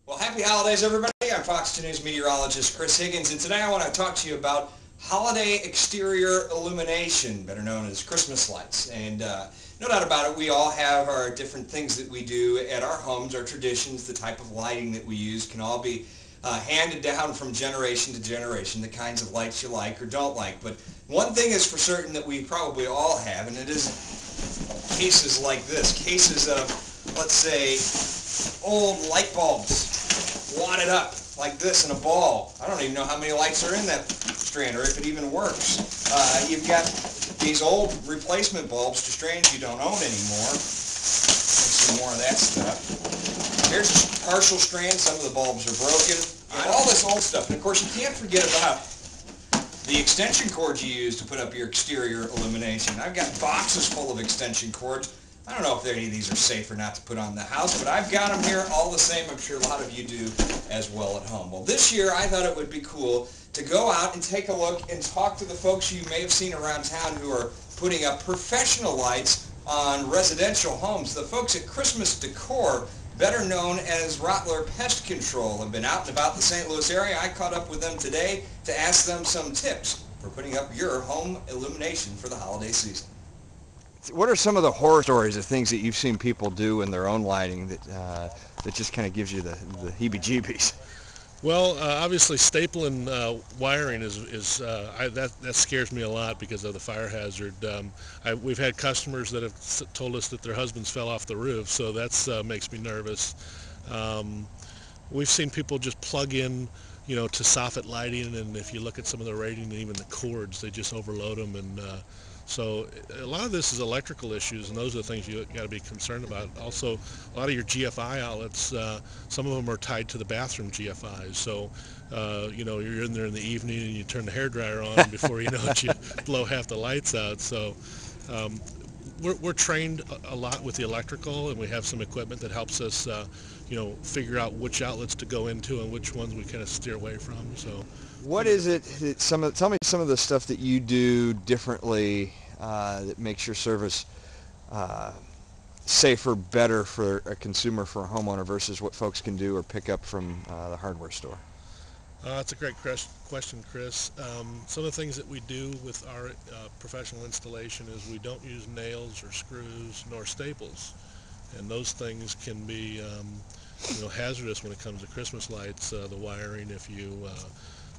Well, happy holidays, everybody. I'm Fox 2 News meteorologist Chris Higgins, and today I want to talk to you about holiday exterior illumination, better known as Christmas lights. And no doubt about it, we all have our different things that we do at our homes, our traditions, the type of lighting that we use can all be handed down from generation to generation, the kinds of lights you like or don't like. But one thing is for certain that we probably all have, and it is cases like this, cases of, let's say, old light bulbs wadded up like this in a ball. I don't even know how many lights are in that strand or if it even works. You've got these old replacement bulbs to strands you don't own anymore. There's some more of that stuff. Here's a partial strand. Some of the bulbs are broken. And all this old stuff. And of course you can't forget about the extension cords you use to put up your exterior illumination. I've got boxes full of extension cords. I don't know if any of these are safe or not to put on the house, but I've got them here all the same. I'm sure a lot of you do as well at home. Well, this year I thought it would be cool to go out and take a look and talk to the folks you may have seen around town who are putting up professional lights on residential homes. The folks at Christmas Decor, better known as Rottler Pest Control, have been out and about the St. Louis area. I caught up with them today to ask them some tips for putting up your home illumination for the holiday season. What are some of the horror stories of things that you've seen people do in their own lighting that just kind of gives you the heebie-jeebies? Well, obviously stapling wiring that scares me a lot because of the fire hazard. We've had customers that have told us that their husbands fell off the roof, so that makes me nervous. We've seen people just plug in, to soffit lighting, and if you look at some of the rating and even the cords, they just overload them, and so a lot of this is electrical issues, and those are the things you got to be concerned about. Also, a lot of your GFI outlets, some of them are tied to the bathroom GFIs. So, you're in there in the evening and you turn the hairdryer on, and before you know it, you blow half the lights out. So, we're trained a lot with the electrical, and we have some equipment that helps us, figure out which outlets to go into and which ones we kind of steer away from. So. What is it that tell me some of the stuff that you do differently that makes your service safer, better for a consumer, for a homeowner, versus what folks can do or pick up from the hardware store? That's a great question, Chris. Some of the things that we do with our professional installation is we don't use nails or screws nor staples, and those things can be hazardous when it comes to Christmas lights. The wiring, if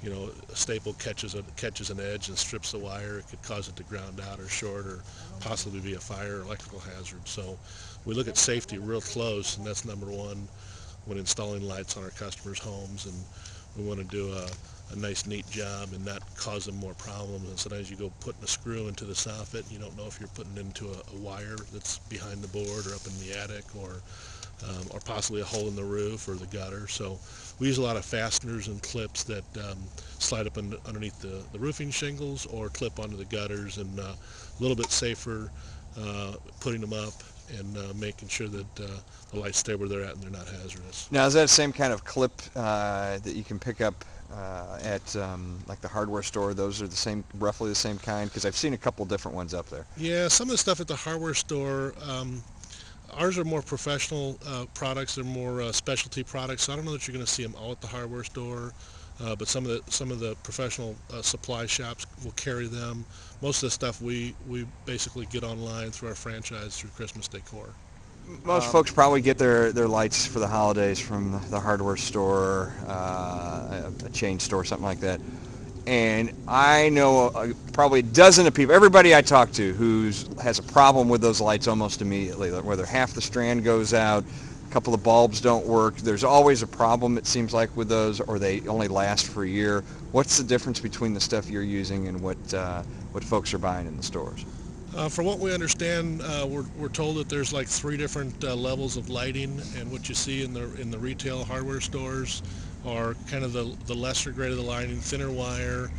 a staple catches an edge and strips the wire, it could cause it to ground out or short or possibly be a fire or electrical hazard. So we look at safety real close, and that's number one when installing lights on our customers' homes, and we want to do a nice, neat job and not cause them more problems. And sometimes you go putting a screw into the soffit, and you don't know if you're putting into a wire that's behind the board or up in the attic, or possibly a hole in the roof or the gutter. So we use a lot of fasteners and clips that slide up underneath the roofing shingles or clip onto the gutters, and a little bit safer putting them up and making sure that the lights stay where they're at and they're not hazardous. Now, is that the same kind of clip that you can pick up at like the hardware store? Those are roughly the same kind? Because I've seen a couple different ones up there. Yeah, some of the stuff at the hardware store, ours are more professional products. They're more specialty products. So I don't know that you're going to see them all at the hardware store, but some of the professional supply shops will carry them. Most of the stuff we basically get online through our franchise through Christmas Decor. Most folks probably get their lights for the holidays from the hardware store, a chain store, something like that. And I know probably a dozen of people, everybody I talk to, who has a problem with those lights almost immediately, whether half the strand goes out, a couple of bulbs don't work. There's always a problem, it seems like, with those, or they only last for a year. What's the difference between the stuff you're using and what folks are buying in the stores? From what we understand, we're told that there's like 3 different levels of lighting, and what you see in the retail hardware stores are kind of the lesser grade of the lighting, thinner wire.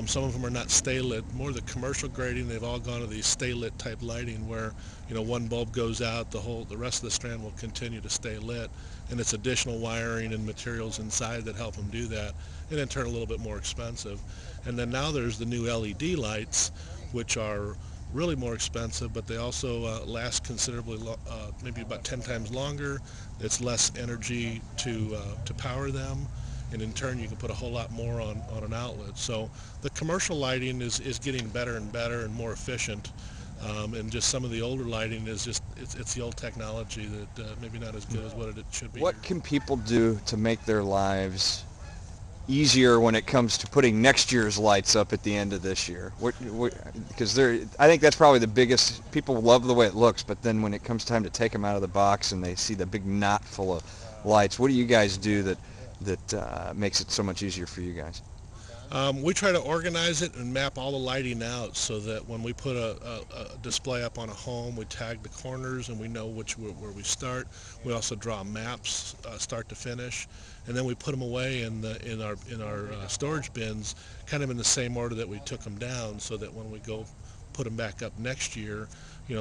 Some of them are not stay lit. More the commercial grading, they've all gone to these stay lit type lighting where one bulb goes out, the rest of the strand will continue to stay lit, and it's additional wiring and materials inside that help them do that, and in turn a little bit more expensive. And then now there's the new LED lights, which are really more expensive, but they also last considerably, maybe about 10 times longer. It's less energy to power them, and in turn you can put a whole lot more on an outlet. So the commercial lighting is getting better and better and more efficient, and just some of the older lighting is just it's the old technology that maybe not as good as what it should be. What can people do to make their lives easier when it comes to putting next year's lights up at the end of this year? Because I think that's probably the biggest. People love the way it looks, but then when it comes time to take them out of the box and they see the big knot full of lights, what do you guys do that makes it so much easier for you guys? We try to organize it and map all the lighting out so that when we put a display up on a home, we tag the corners and we know where we start. We also draw maps, start to finish, and then we put them away in our storage bins, kind of in the same order that we took them down, so that when we go put them back up next year, you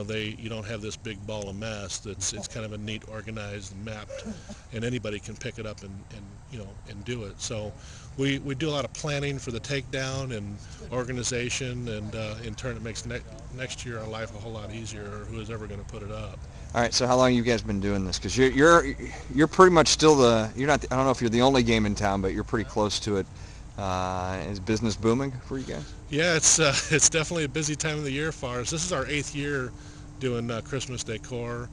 don't have this big ball of mess. It's kind of a neat, organized, and mapped, and anybody can pick it up and do it. So we do a lot of planning for the takedown and organization, and in turn it makes next year our life a whole lot easier, or who is ever going to put it up. All right, so how long have you guys been doing this? Because you're pretty much still you're not. I don't know if you're the only game in town, but you're pretty close to it. Is business booming for you guys? Yeah, it's definitely a busy time of the year for us. This is our 8th year doing Christmas decor,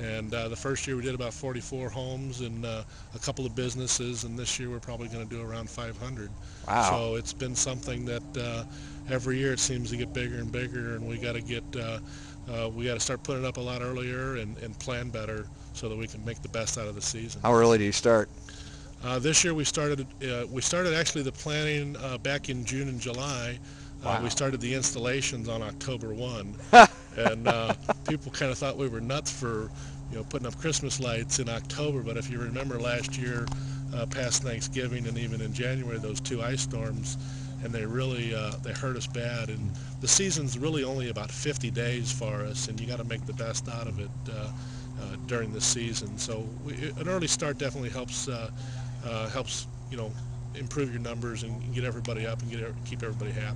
and the first year we did about 44 homes and a couple of businesses, and this year we're probably going to do around 500. Wow! So it's been something that every year it seems to get bigger and bigger, and we got to start putting it up a lot earlier and plan better so that we can make the best out of the season. How early do you start? This year we started actually the planning back in June and July. Wow. We started the installations on October 1, and people kind of thought we were nuts for putting up Christmas lights in October. But if you remember last year, past Thanksgiving and even in January, those 2 ice storms, and they really they hurt us bad. And the season's really only about 50 days for us, and you got to make the best out of it during the season. So an early start definitely helps improve your numbers and get everybody up and keep everybody happy.